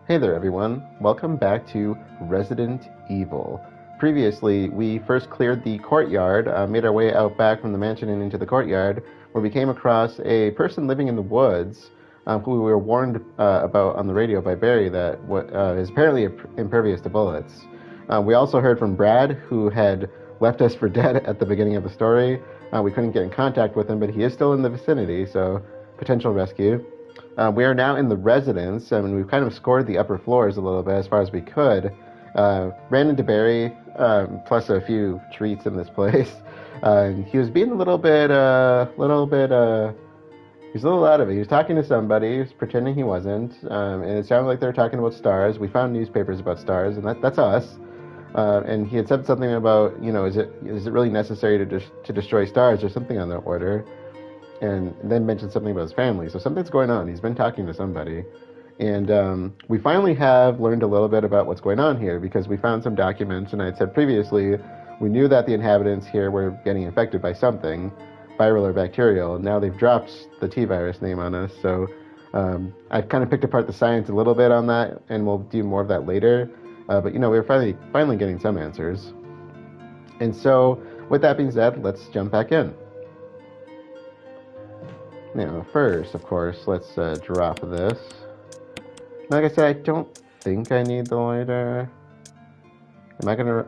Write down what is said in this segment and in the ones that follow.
Hey there everyone, welcome back to Resident Evil. Previously, we first cleared the courtyard, made our way out back from the mansion and into the courtyard, where we came across a person living in the woods, who we were warned about on the radio by Barry that is apparently impervious to bullets. We also heard from Brad, who had left us for dead at the beginning of the story. We couldn't get in contact with him, but he is still in the vicinity, so potential rescue. We are now in the residence, and we've kind of scored the upper floors a little bit as far as we could. Ran into Barry, plus a few treats in this place. And he was being a little bit, he's a little out of it. He was talking to somebody, he was pretending he wasn't, and it sounded like they were talking about stars. We found newspapers about stars, and that's us. And he had said something about, is it really necessary to destroy stars or something on that order? And then mentioned something about his family. So something's going on. He's been talking to somebody. And we finally have learned a little bit about what's going on here because we found some documents, and I had said previously, we knew that the inhabitants here were getting infected by something, viral or bacterial, and now they've dropped the T-virus name on us. So I've kind of picked apart the science a little bit on that, and we'll do more of that later. But we're finally getting some answers. And so, with that being said, let's jump back in. Now, first, of course, let's drop this. Like I said, I don't think I need the lighter. Am I gonna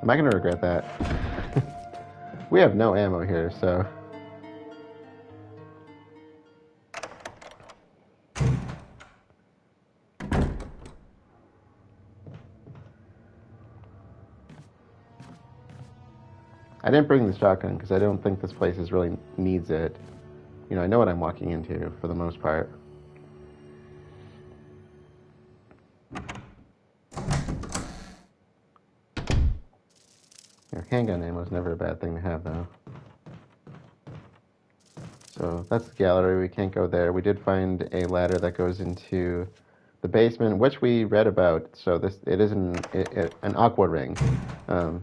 regret that? We have no ammo here, so. I didn't bring the shotgun because I don't think this place really needs it. I know what I'm walking into for the most part. Handgun ammo is never a bad thing to have, though. So that's the gallery. We can't go there. We did find a ladder that goes into the basement, which we read about. So it is an aqua ring.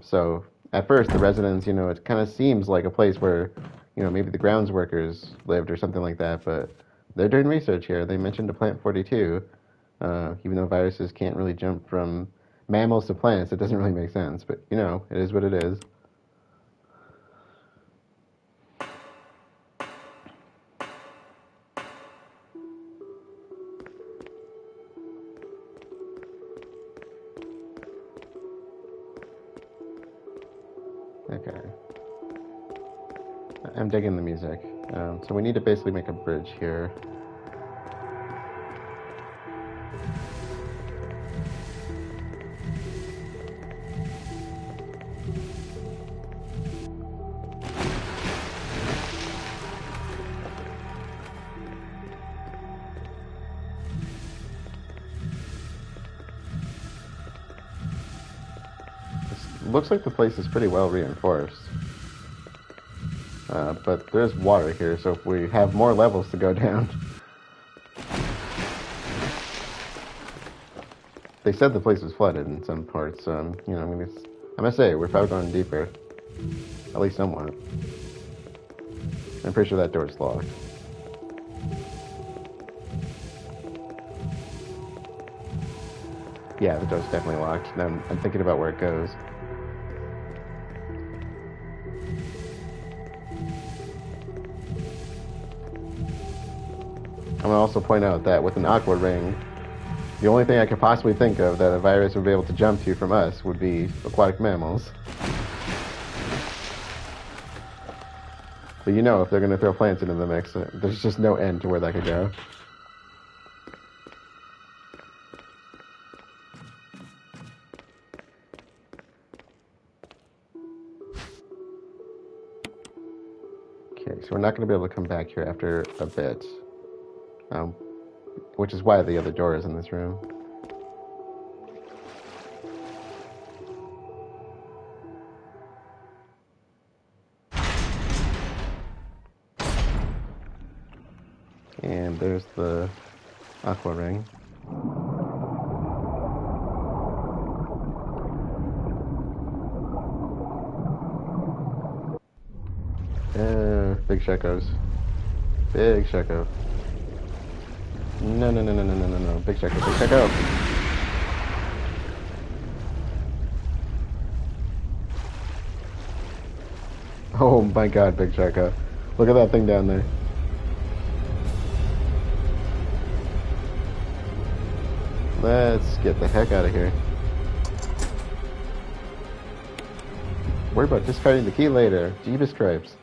So at first, the residents, it kind of seems like a place where, maybe the grounds workers lived or something like that, but they're doing research here. They mentioned a plant 42, even though viruses can't really jump from mammals to plants, it doesn't really make sense, but, it is what it is. Okay. I'm digging the music. So we need to basically make a bridge here. Looks like the place is pretty well reinforced. But there's water here, so if we have more levels to go down. They said the place was flooded in some parts, I'm gonna say, we're probably going deeper. At least somewhat. I'm pretty sure that door's locked. Yeah, the door's definitely locked. Now I'm thinking about where it goes. I'm going to also point out that with an aqua ring, the only thing I could possibly think of that a virus would be able to jump to from us would be aquatic mammals. But if they're going to throw plants into the mix, there's just no end to where that could go. Okay, so we're not going to be able to come back here after a bit. Which is why the other door is in this room. And there's the aqua ring. Big shekos. Big sheko. No, no, no, no, no, no, no, no. Big check out. Oh my god, Big Sharko. Look at that thing down there. Let's get the heck out of here. Worry about discarding the key later. Jeebus cripes.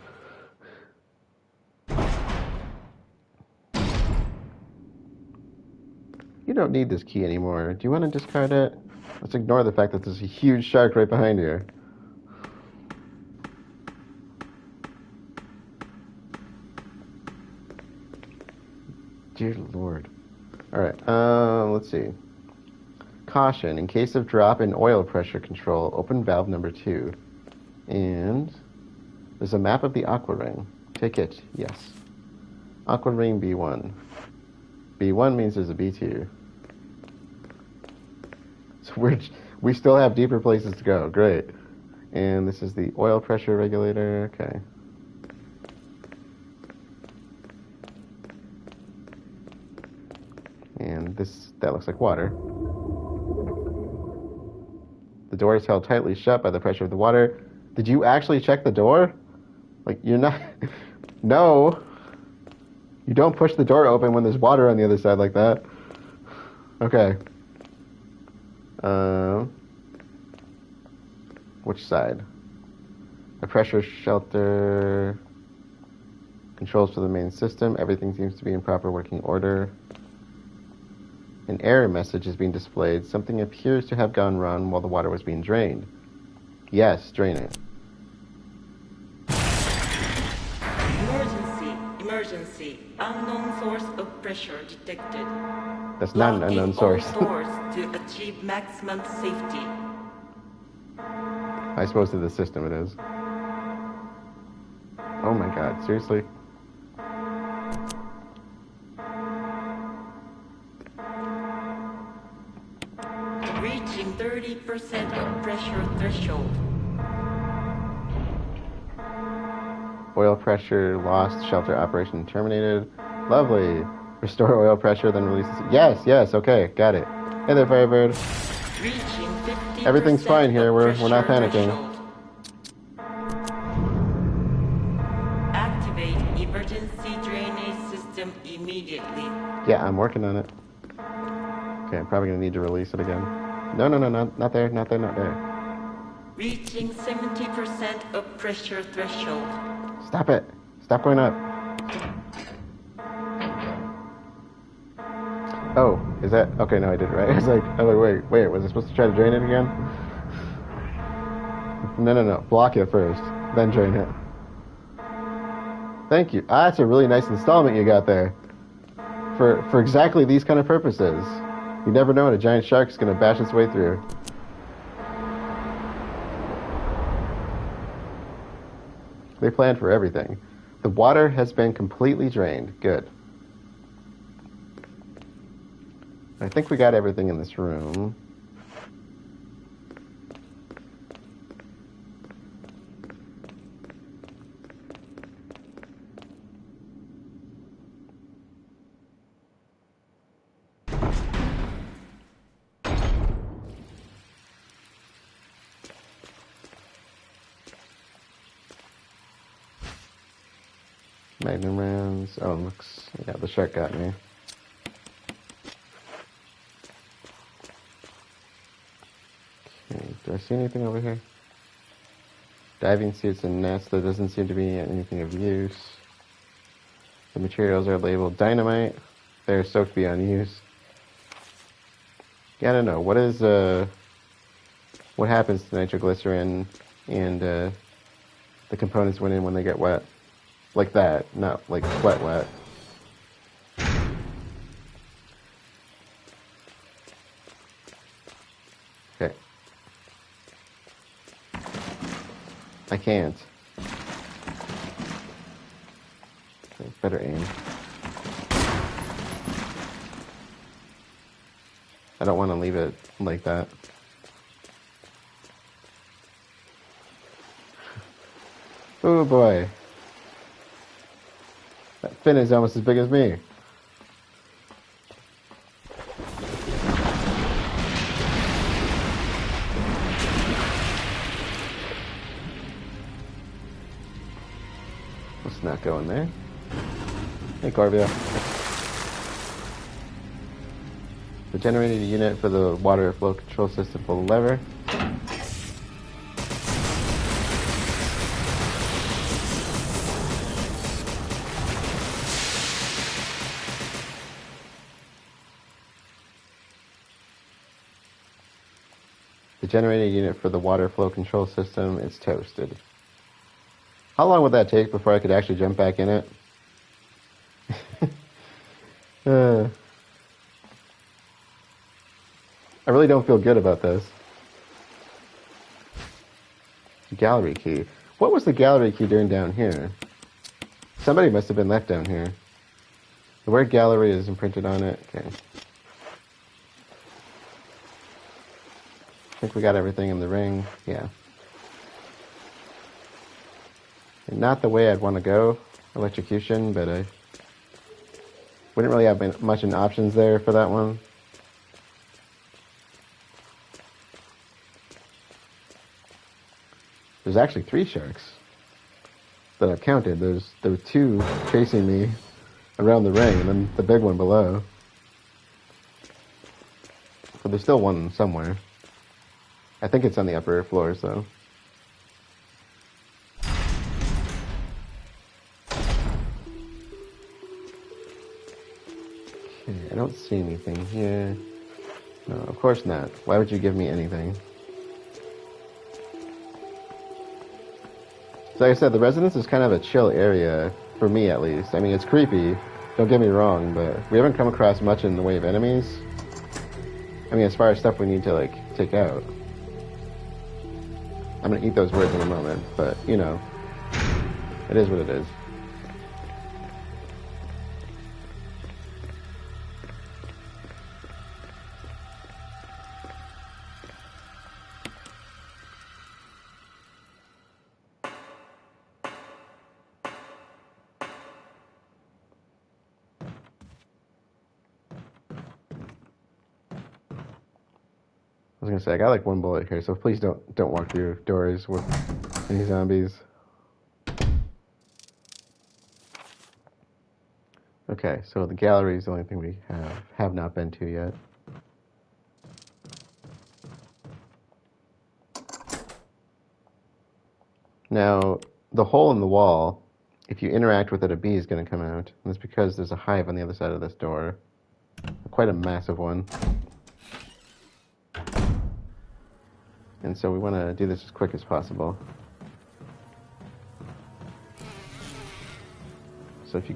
You don't need this key anymore. Do you want to discard it? Let's ignore the fact that there's a huge shark right behind you. Dear Lord. Alright, let's see. Caution, in case of drop in oil pressure control, open valve number 2. And there's a map of the aqua ring. Take it, yes. Aqua ring B1. B1 means there's a B2. So we still have deeper places to go. Great. And this is the oil pressure regulator. Okay. And that looks like water. The door is held tightly shut by the pressure of the water. Did you actually check the door? Like, you're not... No! You don't push the door open when there's water on the other side like that. Okay. Which side? A pressure shelter... Controls for the main system. Everything seems to be in proper working order. An error message is being displayed. Something appears to have gone wrong while the water was being drained. Yes, drain it. Emergency. Unknown source of pressure detected. That's not an unknown source. All doors to achieve maximum safety. I suppose to the system it is. Oh my god, seriously? Reaching 30% of pressure threshold. Oil pressure lost, shelter operation terminated. Lovely. Restore oil pressure, then release the... Yes, okay, got it. Hey there, Firebird. Reaching 50%. Everything's fine here, we're not panicking. Threshold. Activate emergency drainage system immediately. Yeah, I'm working on it. Okay, I'm probably gonna need to release it again. No, not there. Reaching 70% of pressure threshold. Stop it. Stop going up. Oh, is that... Okay, no, I did it right. I was like, wait, was I supposed to try to drain it again? No. Block it first, then drain it. Thank you. That's a really nice installment you got there. For exactly these kind of purposes. You never know when a giant shark is going to bash its way through. They planned for everything. The water has been completely drained. Good. I think we got everything in this room. Magnum rounds. Oh, looks... Yeah, the shark got me. Okay, do I see anything over here? Diving suits and nets. There doesn't seem to be anything of use. The materials are labeled dynamite. They're soaked beyond use. Yeah, I don't know. What happens to nitroglycerin and the components when they get wet? Like that, not like wet. Okay. I can't. Okay, better aim. I don't want to leave it like that. Oh boy. That fin is almost as big as me. not going there. Hey, Corvia. The generated unit for the water flow control system, pull the lever. The generated unit for the water flow control system is toasted. How long would that take before I could actually jump back in it? I really don't feel good about this. Gallery key. What was the gallery key doing down here? Somebody must have been left down here. The word gallery is imprinted on it. Okay. I think we got everything in the ring. Yeah. And not the way I'd want to go, electrocution, but I wouldn't really have much in options there for that one. There's actually 3 sharks that I've counted. There were 2 chasing me around the ring, and then the big one below. But there's still one somewhere. I think it's on the upper floors, though. Okay, I don't see anything here. No, of course not. Why would you give me anything? So like I said, the residence is kind of a chill area, for me at least. I mean, it's creepy, don't get me wrong, but we haven't come across much in the way of enemies. I mean, as far as stuff we need to, like, take out. I'm gonna eat those words in a moment, but, you know, it is what it is. I was gonna say, I got like 1 bullet here, so please don't walk through doors with any zombies. Okay, so the gallery is the only thing we have not been to yet. Now, the hole in the wall, if you interact with it, a bee is going to come out. And that's because there's a hive on the other side of this door. Quite a massive one. And so we want to do this as quick as possible. So if you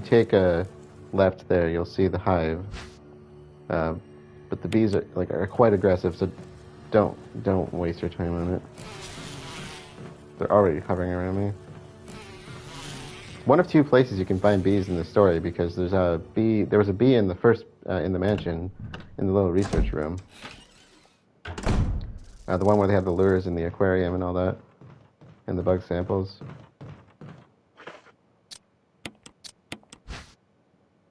take a left there, you'll see the hive. But the bees are quite aggressive, so don't waste your time on it. They're already hovering around me. One of 2 places you can find bees in the story, because there was a bee in the first in the mansion, in the little research room. The one where they have the lures in the aquarium and all that, and the bug samples.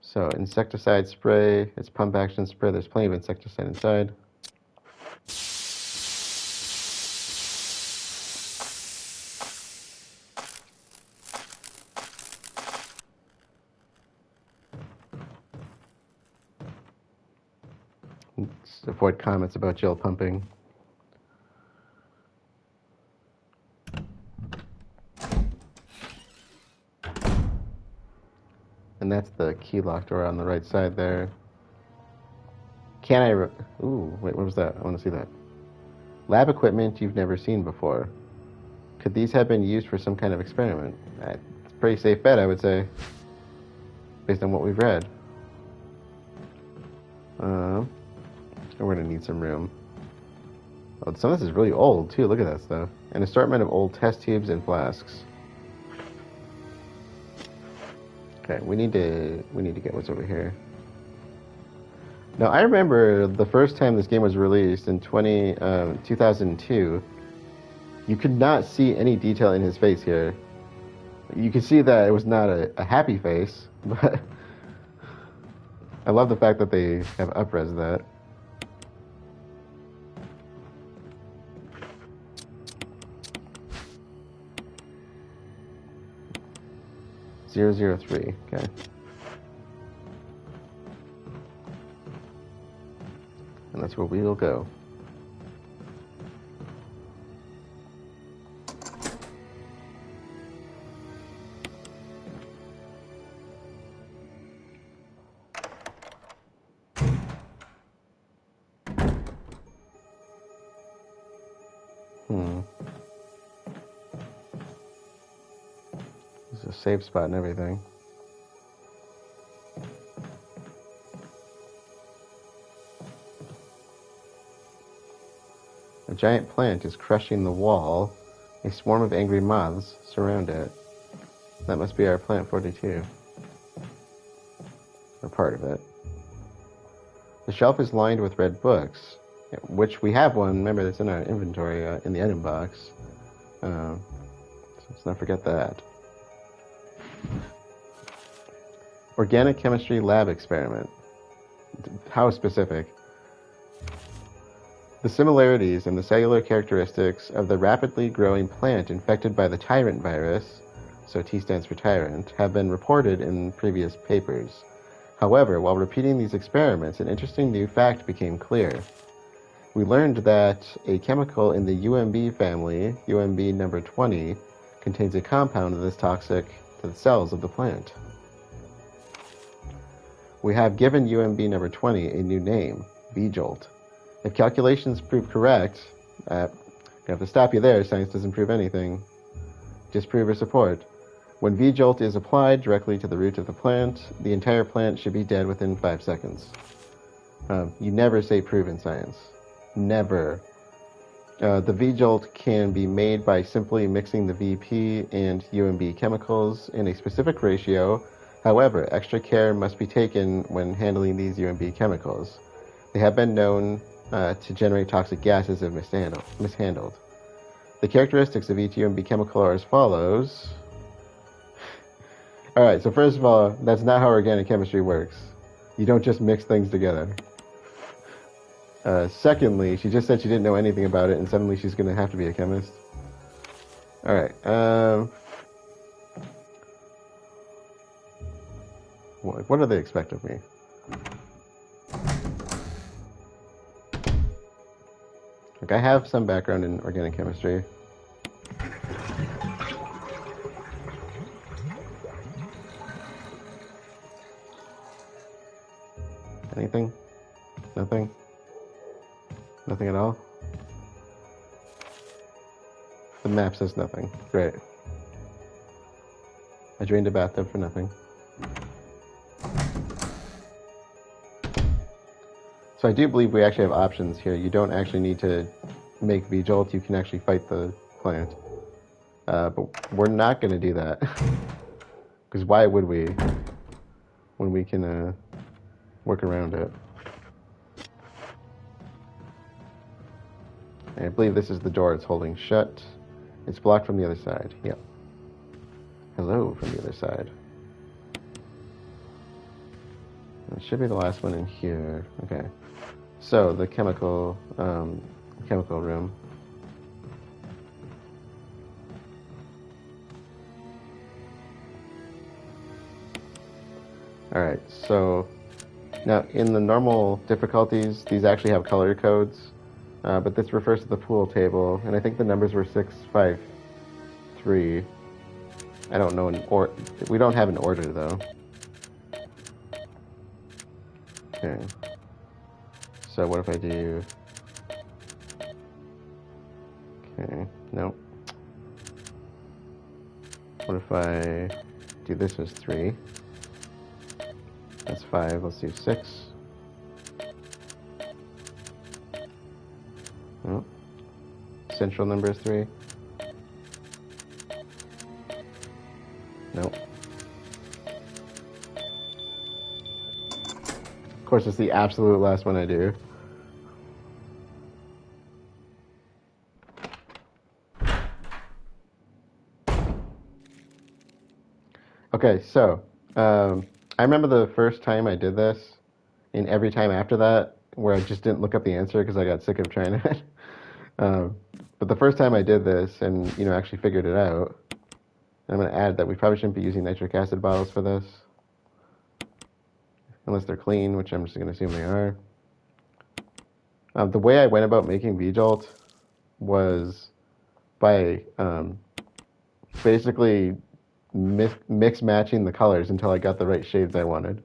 So insecticide spray, it's pump action spray. There's plenty of insecticide inside. Let's avoid comments about Jill pumping. And that's the key lock door on the right side there. Can I... Ooh, wait, what was that? I want to see that. Lab equipment you've never seen before. Could these have been used for some kind of experiment? It's a pretty safe bet, I would say, based on what we've read. We're going to need some room. Oh, some of this is really old, too. Look at that stuff. An assortment of old test tubes and flasks. Okay, we need to get what's over here. Now, I remember the first time this game was released in 2002, you could not see any detail in his face here. You could see that it was not a happy face, but I love the fact that they have up-res that. 003. Okay. And that's where we will go. There's a save spot and everything. A giant plant is crushing the wall. A swarm of angry moths surround it. That must be our plant 42. Or part of it. The shelf is lined with red books, which we have one. Remember, that's in our inventory in the item box. So let's not forget that. Organic chemistry lab experiment. How specific? The similarities in the cellular characteristics of the rapidly growing plant infected by the tyrant virus, so T stands for tyrant, have been reported in previous papers. However, while repeating these experiments, an interesting new fact became clear. We learned that a chemical in the UMB family, UMB number 20, contains a compound that is toxic to the cells of the plant. We have given UMB number 20 a new name, V-Jolt. If calculations prove correct, I have to stop you there, science doesn't prove anything. Disprove or support. When V-Jolt is applied directly to the root of the plant, the entire plant should be dead within 5 seconds. You never say prove in science. Never. The V-Jolt can be made by simply mixing the VP and UMB chemicals in a specific ratio. However, extra care must be taken when handling these UMB chemicals. They have been known to generate toxic gases if mishandled. The characteristics of each UMB chemical are as follows. Alright, so first of all, that's not how organic chemistry works. You don't just mix things together. Secondly, she just said she didn't know anything about it, and suddenly she's going to have to be a chemist. Alright, what do they expect of me? Like, I have some background in organic chemistry. Anything? Nothing? Nothing at all? The map says nothing. Great. I drained a bathtub for nothing. So I do believe we actually have options here. You don't actually need to make V-Jolt. You can actually fight the plant. But we're not going to do that. Because why would we? When we can work around it. And I believe this is the door it's holding shut. It's blocked from the other side. Yep. Hello from the other side. It should be the last one in here. Okay. So the chemical room. Alright, so now in the normal difficulties, these actually have color codes. But this refers to the pool table, and I think the numbers were 6, 5, 3. I don't know we don't have an order though. Okay. So what if I do? Okay, no. What if I do this as 3? That's 5. Let's do 6. Oh. Central number is 3. Nope. Of course, it's the absolute last one I do. Okay, so I remember the first time I did this, and every time after that, where I just didn't look up the answer because I got sick of trying it. But the first time I did this and actually figured it out, I'm going to add that we probably shouldn't be using nitric acid bottles for this. Unless they're clean, which I'm just going to assume they are. The way I went about making V-Jolt was by basically mix matching the colors until I got the right shades I wanted.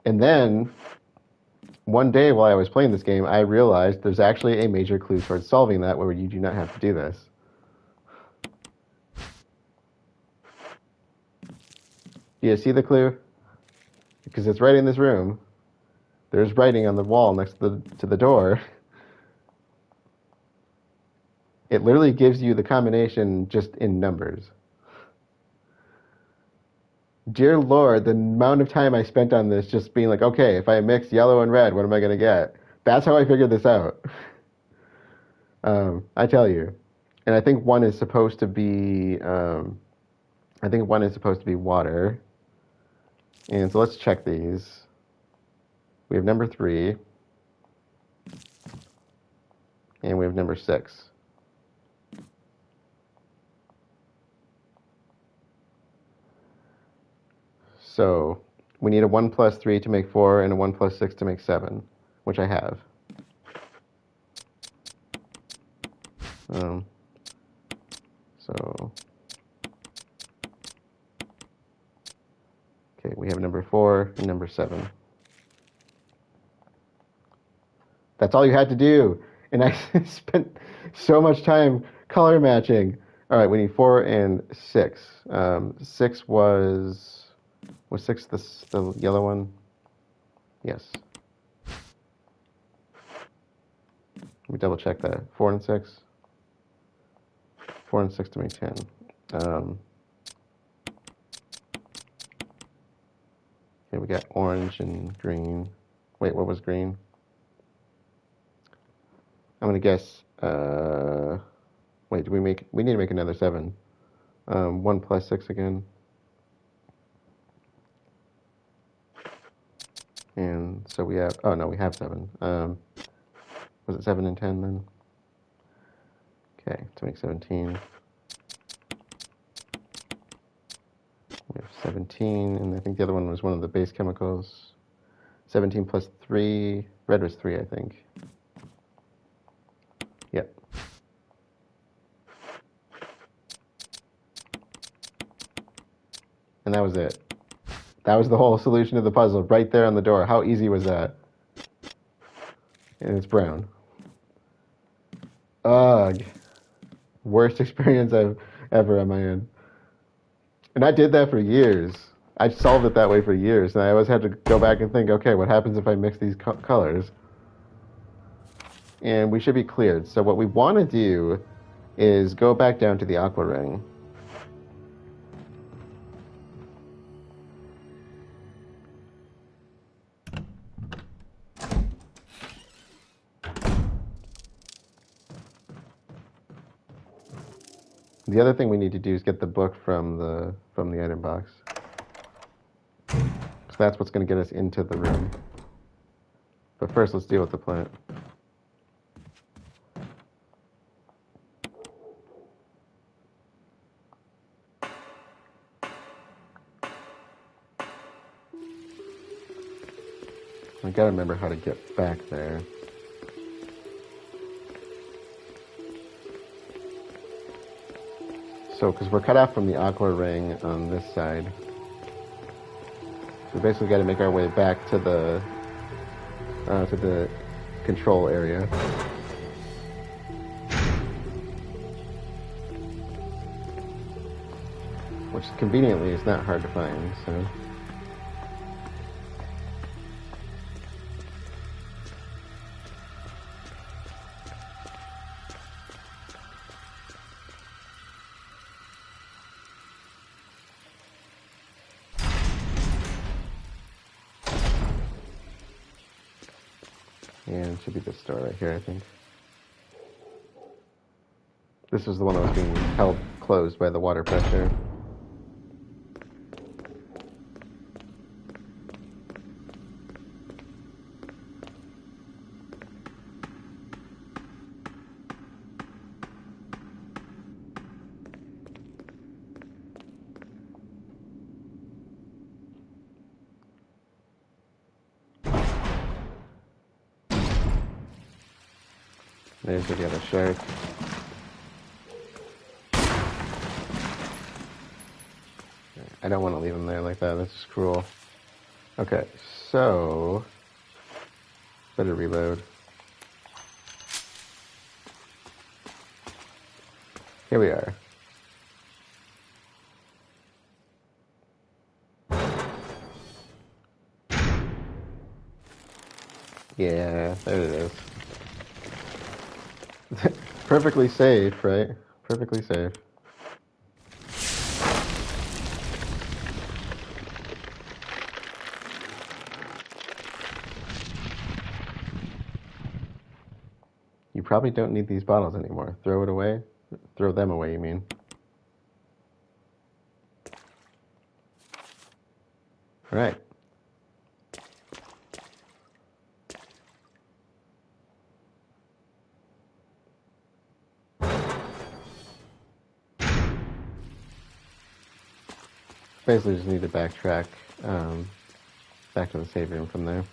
And then, one day while I was playing this game, I realized there's actually a major clue towards solving that where you do not have to do this. Do you see the clue? Because it's right in this room. There's writing on the wall next to the door. It literally gives you the combination just in numbers. Dear Lord, the amount of time I spent on this just being like, okay, if I mix yellow and red, what am I going to get? That's how I figured this out. I tell you. And I think one is supposed to be, water. And so let's check these. We have number 3. And we have number 6. So we need a 1 plus 3 to make 4 and a 1 plus 6 to make 7, which I have. Okay, we have number 4 and number 7. That's all you had to do. And I spent so much time color matching. All right, we need 4 and 6. 6 was 6 the yellow one? Yes. Let me double check that. 4 and 6. 4 and 6 to make 10. Okay, we got orange and green. Wait, what was green? I'm gonna guess. Wait, we need to make another 7. 1 plus 6 again. And so we have, oh no, we have 7. Was it 7 and 10 then? Okay, to make 17. We have 17, and I think the other one was one of the base chemicals. 17 plus 3, red was 3, I think. Yep. And that was it. That was the whole solution to the puzzle, right there on the door. How easy was that? And it's brown. Ugh. Worst experience I've ever on my end. And I did that for years. I solved it that way for years, and I always had to go back and think, okay, what happens if I mix these colors? And we should be cleared. So what we want to do is go back down to the aqua ring. The other thing we need to do is get the book from the item box. So that's what's going to get us into the room. But first, let's deal with the plant. I gotta remember how to get back there. So, because we're cut off from the aqua ring on this side. So we basically got to make our way back to the control area. Which conveniently is not hard to find, so. And it should be this door right here, I think. This was the one that was being held closed by the water pressure. There's the other shark. I don't want to leave him there like that. That's just cruel. Okay, so better reload. Here we are. Yeah, there it is. Perfectly safe, right? Perfectly safe. You probably don't need these bottles anymore. Throw it away. Throw them away, you mean. All right. Basically just need to backtrack back to the save room from there.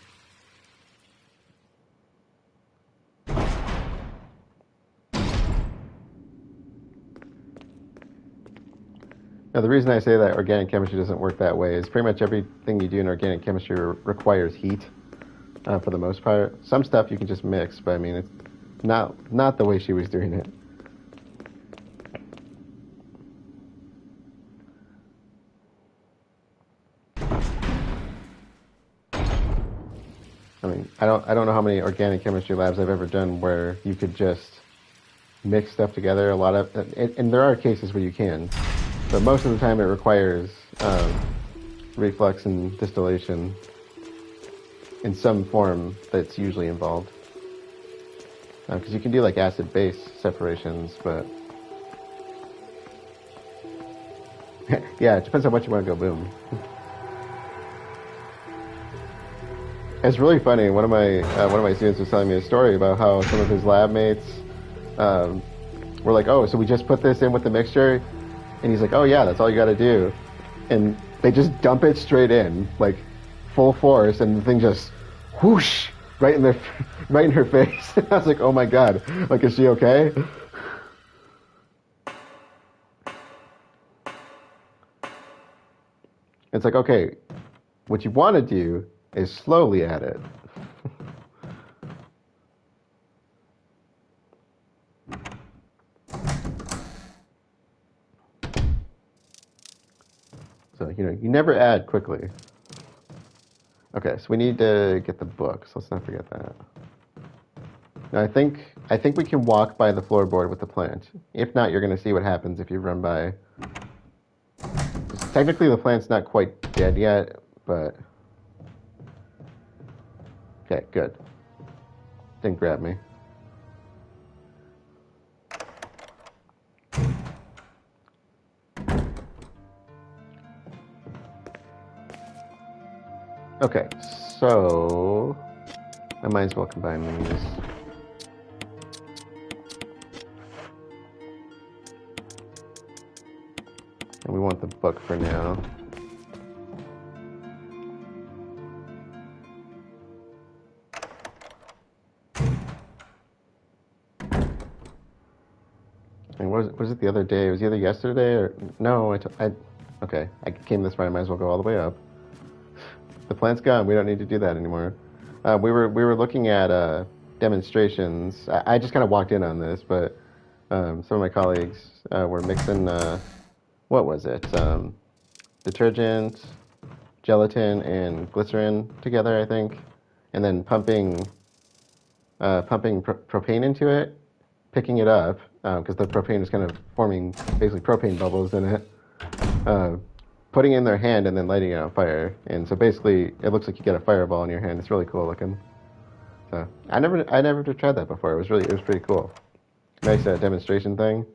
Now, the reason I say that organic chemistry doesn't work that way is pretty much everything you do in organic chemistry requires heat for the most part. Some stuff you can just mix, but I mean, it's not the way she was doing it. I mean, I don't know how many organic chemistry labs I've ever done where you could just mix stuff together. And there are cases where you can, but most of the time it requires reflux and distillation in some form that's usually involved. Because you can do like acid-base separations, but yeah, it depends how much you want to go boom. It's really funny. One of my students was telling me a story about how some of his lab mates were like, "Oh, so we just put this in with the mixture," and he's like, "Oh yeah, that's all you got to do," and they just dump it straight in, like full force, and the thing just whoosh right in her face. I was like, "Oh my god, like is she okay?" It's like, okay, what you want to do is slowly add it. So, you never add quickly. Okay, so we need to get the book, so let's not forget that. Now, I think we can walk by the floorboard with the plant. If not, you're going to see what happens if you run by. Technically, the plant's not quite dead yet, but... Okay, good. Didn't grab me. Okay, so... I might as well combine these. And we want the book for now. And was it the other day? It was either yesterday or... No, okay, I came this far, I might as well go all the way up. The plant's gone, we don't need to do that anymore. We were looking at demonstrations. I just kind of walked in on this, but some of my colleagues were mixing, what was it? Detergent, gelatin, and glycerin together, I think, and then pumping propane into it, picking it up, because the propane is kind of forming basically propane bubbles in it, putting it in their hand and then lighting it on fire. And so basically, it looks like you get a fireball in your hand. It's really cool looking. So I never tried that before. It was pretty cool. Nice demonstration thing.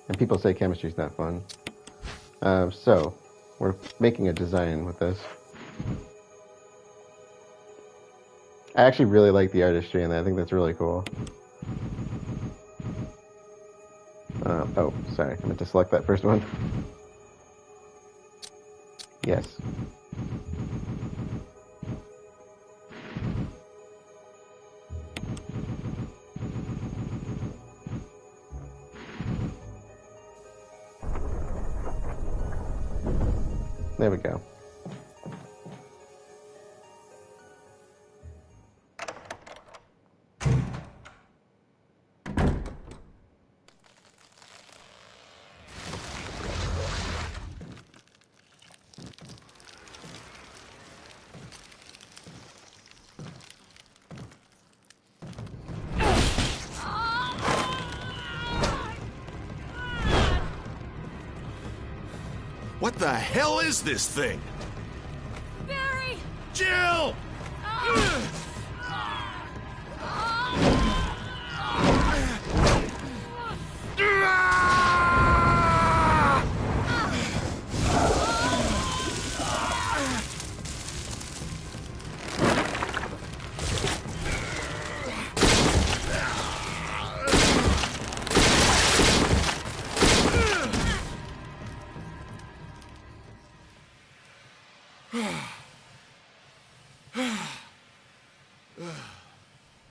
And people say chemistry's not fun. So we're making a design with this. I actually really like the artistry in that. I think that's really cool. Oh, sorry. I meant to select that first one. Yes. There we go. What the hell is this thing? Barry! Jill!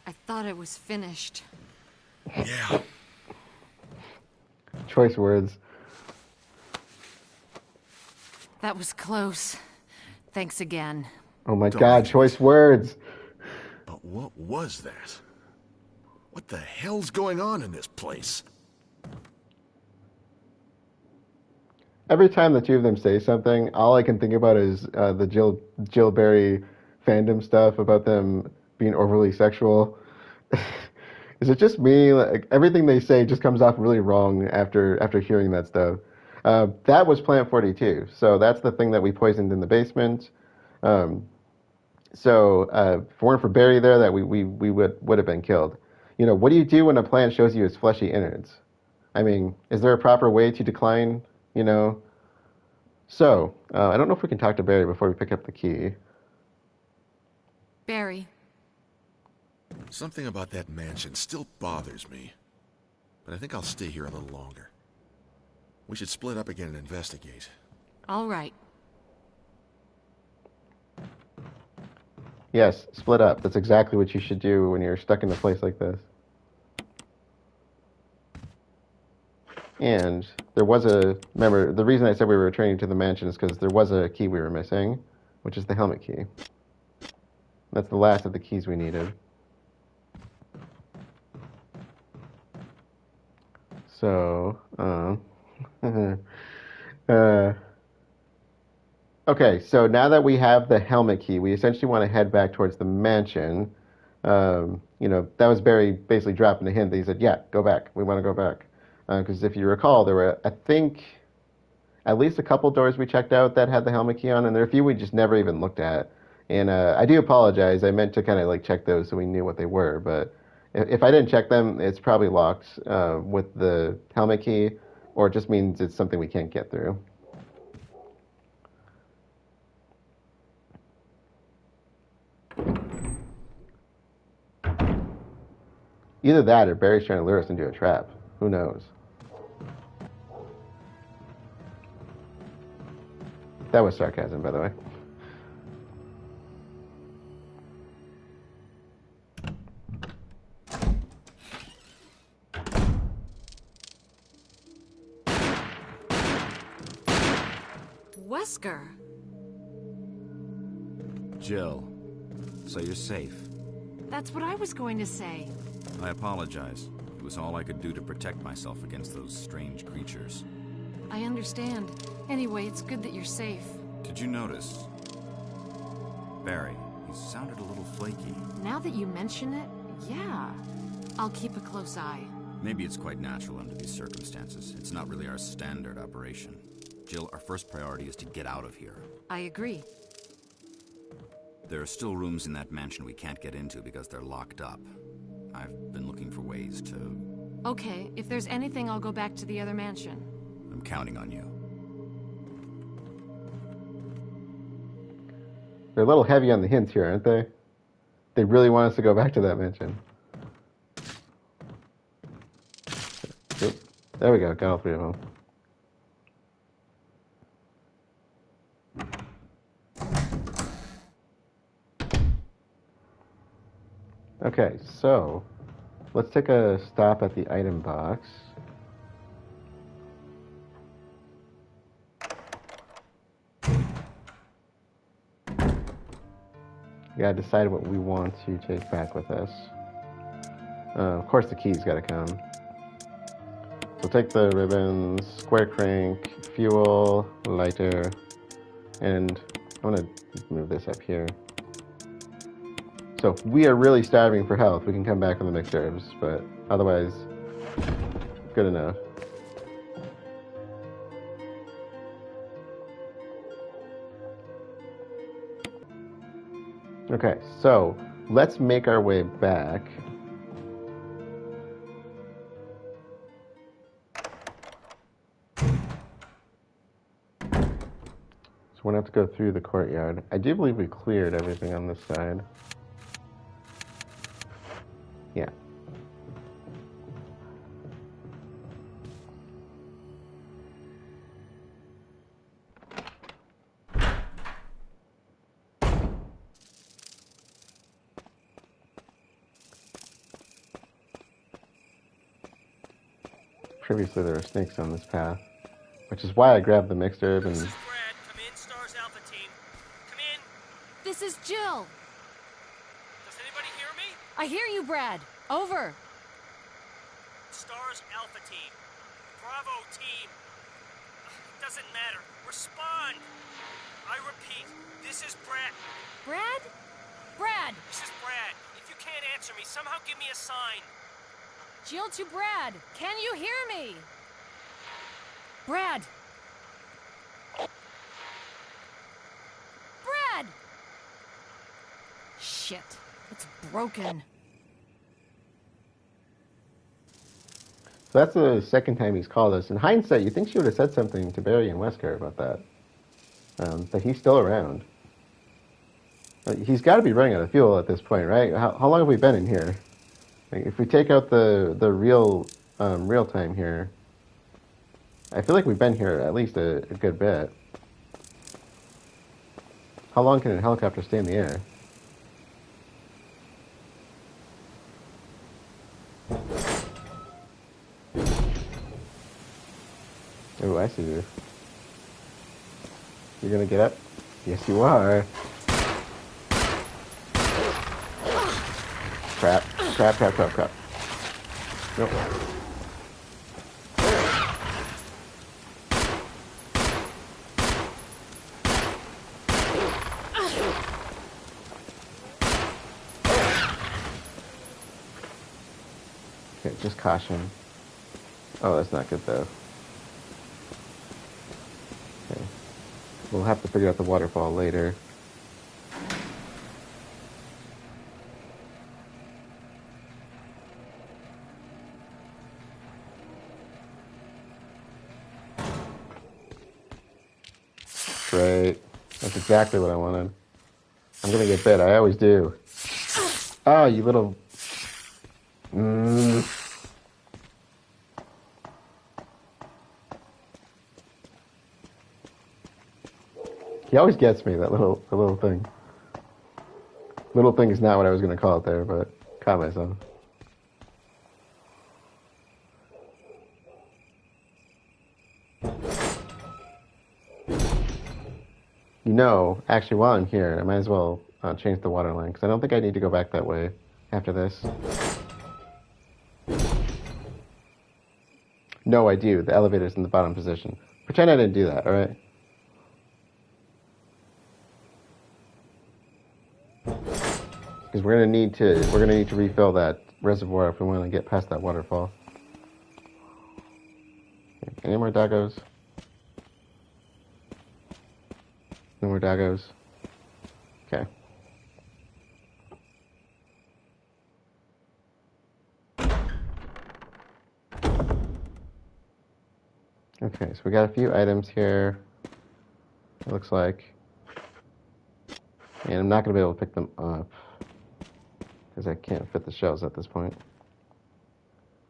I thought it was finished. Yeah. Choice words. That was close. Thanks again. Oh my Don't god, make choice words. But what was that? What the hell's going on in this place? Every time the two of them say something, all I can think about is the Jill Berry fandom stuff about them being overly sexual. Is it just me? Like everything they say just comes off really wrong after hearing that stuff. That was Plant 42, so that's the thing that we poisoned in the basement. So if it weren't for Barry there, that we would have been killed. You know, what do you do when a plant shows you its fleshy innards? I mean, is there a proper way to decline? You know. So I don't know if we can talk to Barry before we pick up the key. Barry. Something about that mansion still bothers me. But I think I'll stay here a little longer. We should split up again and investigate. All right. Yes, split up. That's exactly what you should do when you're stuck in a place like this. And there was remember, the reason I said we were returning to the mansion is because there was a key we were missing, which is the helmet key. That's the last of the keys we needed. So, okay, so now that we have the helmet key, we essentially want to head back towards the mansion. You know, that was Barry basically dropping a hint that he said, yeah, go back. We want to go back. Because if you recall, there were, I think, at least a couple doors we checked out that had the helmet key on, and there are a few we just never even looked at. And I do apologize. I meant to kind of like check those so we knew what they were, but if I didn't check them, it's probably locked with the helmet key, or it just means it's something we can't get through. Either that or Barry's trying to lure us into a trap. Who knows? That was sarcasm, by the way. Wesker. Jill, so you're safe. That's what I was going to say. I apologize. It was all I could do to protect myself against those strange creatures. I understand. Anyway, it's good that you're safe. Did you notice? Barry, he sounded a little flaky. Now that you mention it, yeah. I'll keep a close eye. Maybe it's quite natural under these circumstances. It's not really our standard operation. Jill, our first priority is to get out of here. I agree. There are still rooms in that mansion we can't get into because they're locked up. I've been looking for ways to... Okay, if there's anything, I'll go back to the other mansion. I'm counting on you. They're a little heavy on the hints here, aren't they? They really want us to go back to that mansion. Yep. There we go, got all three of them. Okay, so let's take a stop at the item box. We gotta decide what we want to take back with us. Of course, the key's gotta come. So take the ribbons, square crank, fuel, lighter, and I'm gonna move this up here. So if we are really starving for health, we can come back on the mixed herbs, but otherwise, good enough. Okay, so let's make our way back. So we're gonna have to go through the courtyard. I do believe we cleared everything on this side. Yeah. Previously there were snakes on this path, which is why I grabbed the mixed herb and... This is Brad. Come in, Stars Alpha Team. Come in. This is Jill. Does anybody hear me? I hear you, Brad. Over. Stars Alpha Team. Bravo Team. Doesn't matter. Respond. I repeat, this is Brad. Brad? Brad! This is Brad. If you can't answer me, somehow give me a sign. Jill to Brad. Can you hear me? Brad! Brad! Shit. It's broken. So that's the second time he's called us. In hindsight, you think she would have said something to Barry and Wesker about that. But he's still around. He's got to be running out of fuel at this point, right? How long have we been in here? Like, if we take out the real time here, I feel like we've been here at least a good bit. How long can a helicopter stay in the air? Oh, I see you. You're gonna get up? Yes, you are. Crap. Crap, crap, crap, crap. Nope. Okay, just caution. Oh, that's not good though. Okay. We'll have to figure out the waterfall later. Great. That's exactly what I wanted. I'm gonna get bit. I always do. Oh, you little... He always gets me, that little thing. Little thing is not what I was gonna call it there, but caught myself. You know, actually, while I'm here, I might as well change the water line, because I don't think I need to go back that way after this. No, I do. The elevator's in the bottom position. Pretend I didn't do that, alright? Because we're gonna need to refill that reservoir if we want to get past that waterfall. Okay, any more doggos? No more doggos. Okay. Okay, so we got a few items here, it looks like. And I'm not going to be able to pick them up, because I can't fit the shells at this point.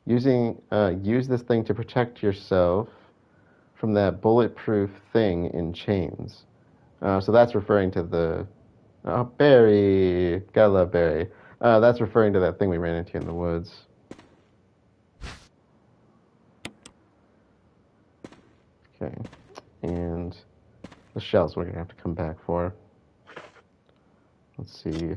Use this thing to protect yourself from that bulletproof thing in chains. So that's referring to the... Oh, Barry! Gotta love Barry. That's referring to that thing we ran into in the woods. Okay, and the shells we're gonna have to come back for. Let's see.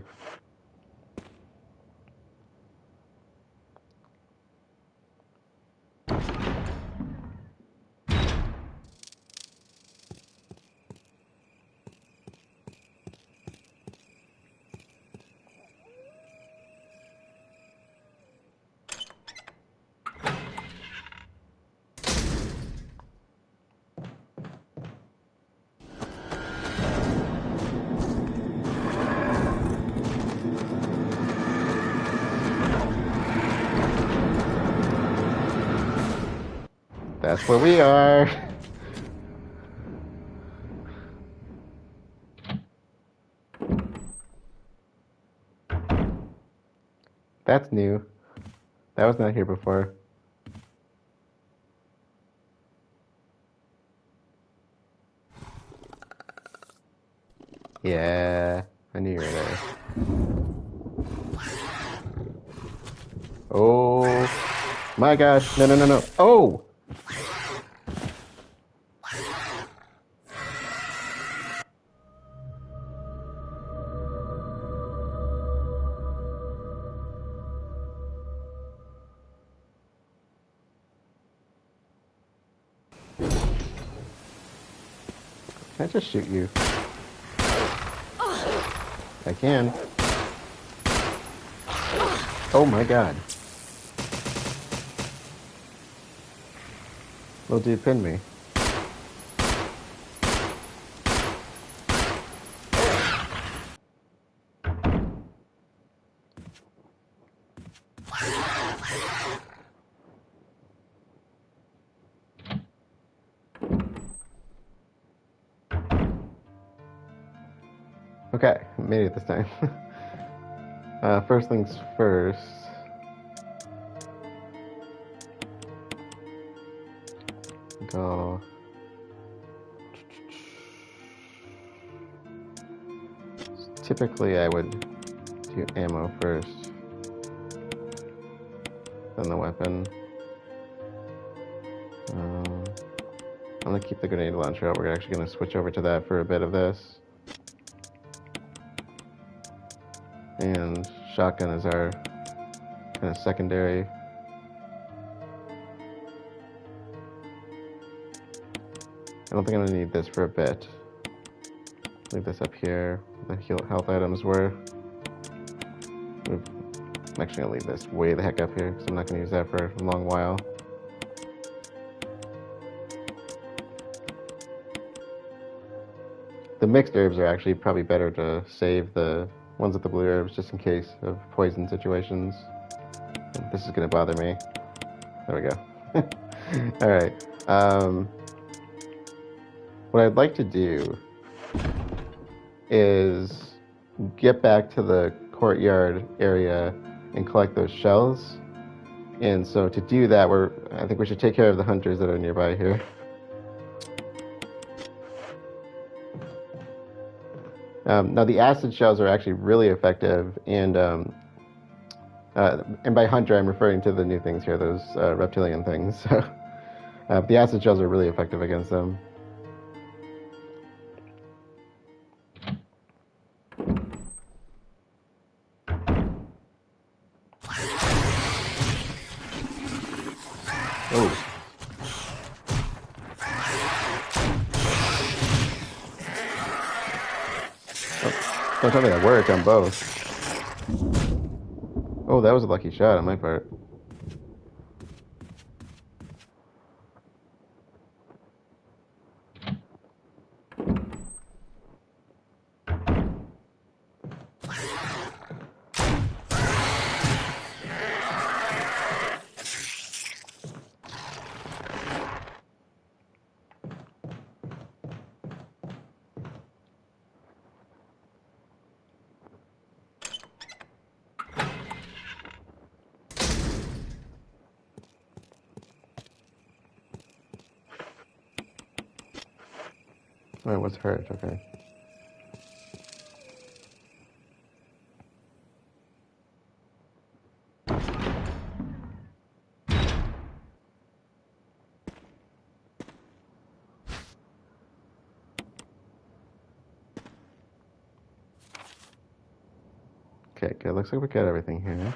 That's where we are. That's new. That was not here before. Yeah, I knew you were there. Oh my gosh. No, no, no, no. Oh! Can I just shoot you? I can. Oh my god. Little dude pinned me. Okay, made it this time. First things first. Go. Typically, I would do ammo first, then the weapon. I'm gonna keep the grenade launcher out. We're actually gonna switch over to that for a bit of this. And shotgun is our kind of secondary. I don't think I'm gonna need this for a bit. Leave this up here. The health items were. I'm actually gonna leave this way the heck up here because I'm not gonna use that for a long while. The mixed herbs are actually probably better to save the ones with the blue herbs just in case of poison situations. This is gonna bother me. There we go. All right. What I'd like to do is get back to the courtyard area and collect those shells. And so to do that, I think we should take care of the hunters that are nearby here. Now the acid shells are actually really effective, and by hunter I'm referring to the new things here, those reptilian things. So the acid shells are really effective against them. Oh. Don't tell me that worked on both. Oh, that was a lucky shot on my part. Oh, it was hurt, okay. Okay, good. Looks like we got everything here.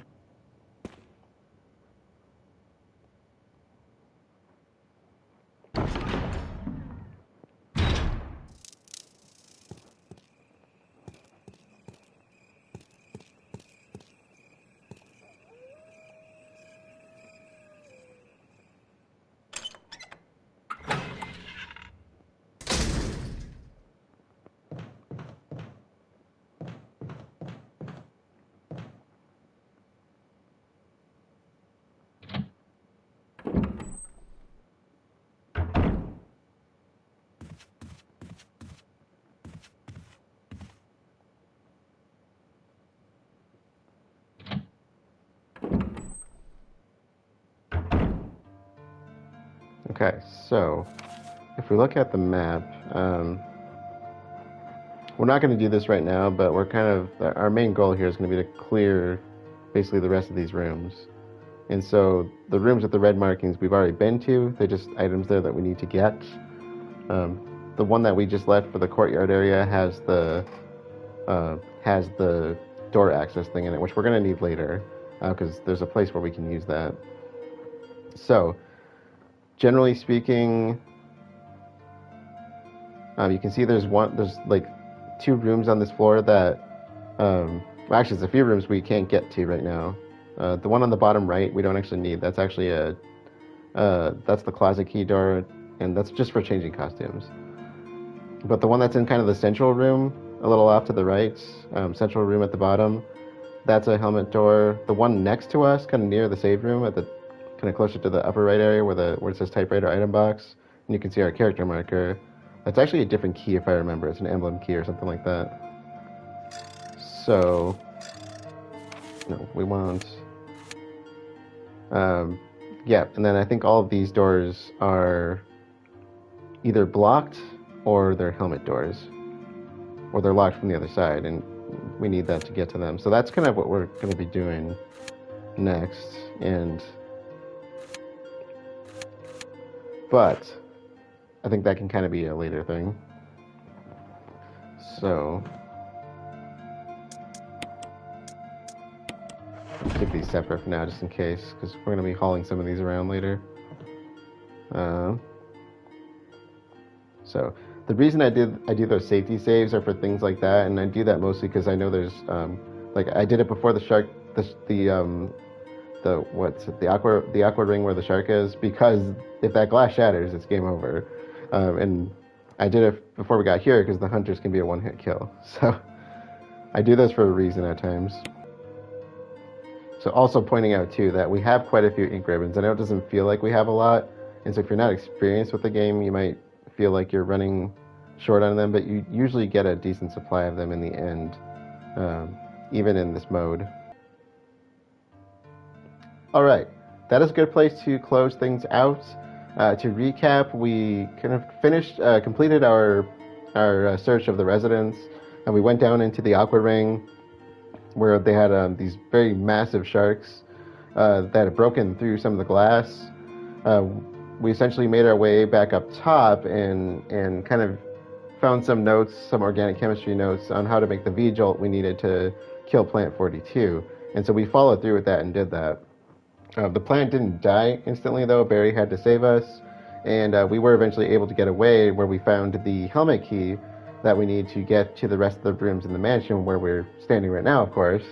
Okay, so if we look at the map, we're not going to do this right now, but our main goal here is going to be to clear basically the rest of these rooms. And so the rooms with the red markings we've already been to. They're just items there that we need to get. The one that we just left for the courtyard area has the door access thing in it, which we're going to need later because there's a place where we can use that. So generally speaking, you can see there's like 2 rooms on this floor that, well, actually, it's a few rooms we can't get to right now. The one on the bottom right, we don't actually need. That's actually that's the closet key door, and that's just for changing costumes. But the one that's in kind of the central room, a little off to the right, central room at the bottom, that's a helmet door. The one next to us, kind of near the save room, kind of closer to the upper right area where it says typewriter item box, and you can see our character marker. That's actually a different key if I remember. It's an emblem key or something like that. So, no, we want, yeah, and then I think all of these doors are either blocked or they're helmet doors, or they're locked from the other side, and we need that to get to them. So that's kind of what we're going to be doing next, but I think that can kind of be a later thing. So keep these separate for now, just in case, because we're going to be hauling some of these around later. So the reason I do those safety saves are for things like that, and I do that mostly because I know there's like I did it before the shark, the aqua ring where the shark is, because if that glass shatters, it's game over. And I did it before we got here because the hunters can be a one-hit kill. So I do this for a reason at times. So also pointing out too that we have quite a few ink ribbons. I know it doesn't feel like we have a lot, and so if you're not experienced with the game, you might feel like you're running short on them, but you usually get a decent supply of them in the end, even in this mode. Alright, that is a good place to close things out. To recap, we kind of completed our search of the residence, and we went down into the aqua ring where they had these very massive sharks that had broken through some of the glass. We essentially made our way back up top and kind of found some notes, some organic chemistry notes on how to make the V-jolt we needed to kill Plant 42. And so we followed through with that and did that. The plant didn't die instantly, though. Barry had to save us, and we were eventually able to get away, where we found the helmet key that we need to get to the rest of the rooms in the mansion, where we're standing right now, of course.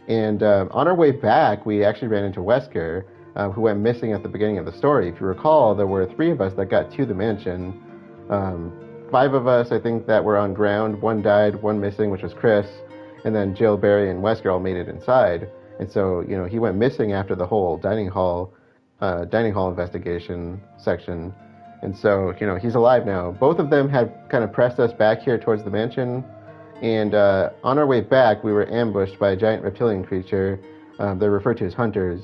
And on our way back, we actually ran into Wesker, who went missing at the beginning of the story. If you recall, there were 3 of us that got to the mansion. 5 of us, I think, that were on ground. 1 died, 1 missing, which was Chris, and then Jill, Barry, and Wesker all made it inside. And so, you know, he went missing after the whole dining hall investigation section. And so, you know, he's alive now. Both of them had kind of pressed us back here towards the mansion. And on our way back, we were ambushed by a giant reptilian creature. They're referred to as hunters.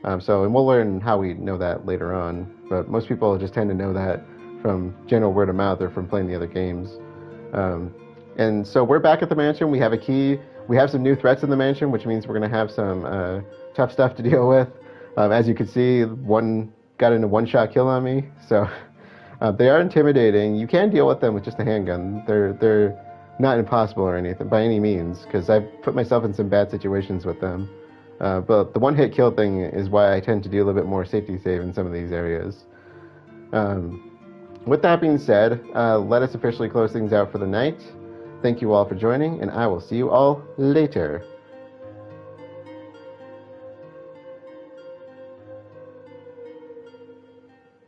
And we'll learn how we know that later on. But most people just tend to know that from general word of mouth or from playing the other games. And so we're back at the mansion. We have a key. We have some new threats in the mansion, which means we're going to have some tough stuff to deal with. As you can see, one got in a one-shot kill on me. So they are intimidating. You can deal with them with just a handgun. They're not impossible or anything by any means, because I've put myself in some bad situations with them. But the one-hit kill thing is why I tend to do a little bit more safety save in some of these areas. With that being said, let us officially close things out for the night. Thank you all for joining, and I will see you all later.